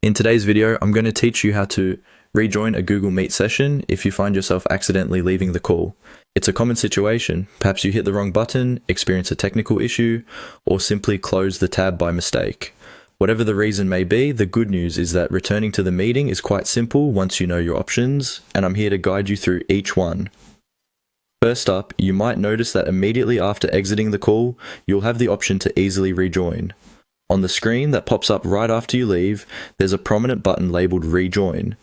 In today's video, I'm going to teach you how to rejoin a Google Meet session if you find yourself accidentally leaving the call. It's a common situation. Perhaps you hit the wrong button, experience a technical issue, or simply close the tab by mistake. Whatever the reason may be, the good news is that returning to the meeting is quite simple once you know your options, and I'm here to guide you through each one. First up, you might notice that immediately after exiting the call, you'll have the option to easily rejoin. On the screen that pops up right after you leave, there's a prominent button labeled Rejoin.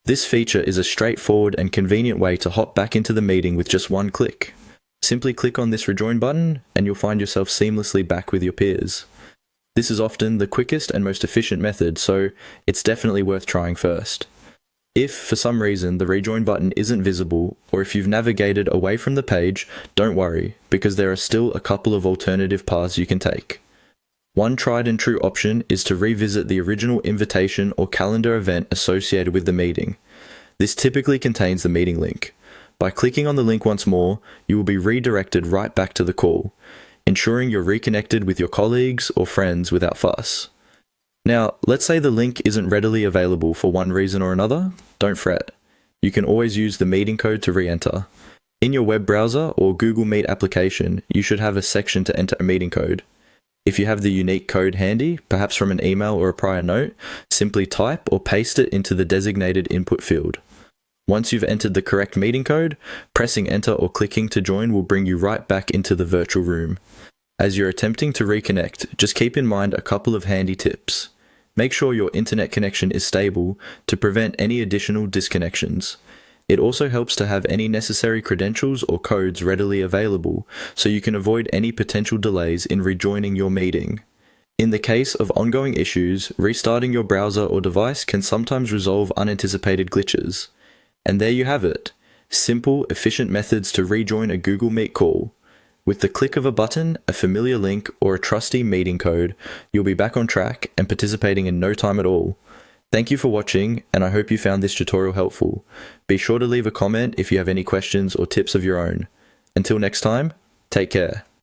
This feature is a straightforward and convenient way to hop back into the meeting with just one click. Simply click on this Rejoin button and you'll find yourself seamlessly back with your peers. This is often the quickest and most efficient method, so it's definitely worth trying first. If, for some reason, the Rejoin button isn't visible, or if you've navigated away from the page, don't worry, because there are still a couple of alternative paths you can take. One tried and true option is to revisit the original invitation or calendar event associated with the meeting. This typically contains the meeting link. By clicking on the link once more, you will be redirected right back to the call, ensuring you're reconnected with your colleagues or friends without fuss. Now, let's say the link isn't readily available for one reason or another. Don't fret. You can always use the meeting code to re-enter. In your web browser or Google Meet application, you should have a section to enter a meeting code. If you have the unique code handy, perhaps from an email or a prior note, simply type or paste it into the designated input field. Once you've entered the correct meeting code, pressing enter or clicking to join will bring you right back into the virtual room. As you're attempting to reconnect, just keep in mind a couple of handy tips. Make sure your internet connection is stable to prevent any additional disconnections. It also helps to have any necessary credentials or codes readily available, so you can avoid any potential delays in rejoining your meeting. In the case of ongoing issues, restarting your browser or device can sometimes resolve unanticipated glitches. And there you have it. Simple, efficient methods to rejoin a Google Meet call. With the click of a button, a familiar link, or a trusty meeting code, you'll be back on track and participating in no time at all. Thank you for watching, and I hope you found this tutorial helpful. Be sure to leave a comment if you have any questions or tips of your own. Until next time, take care.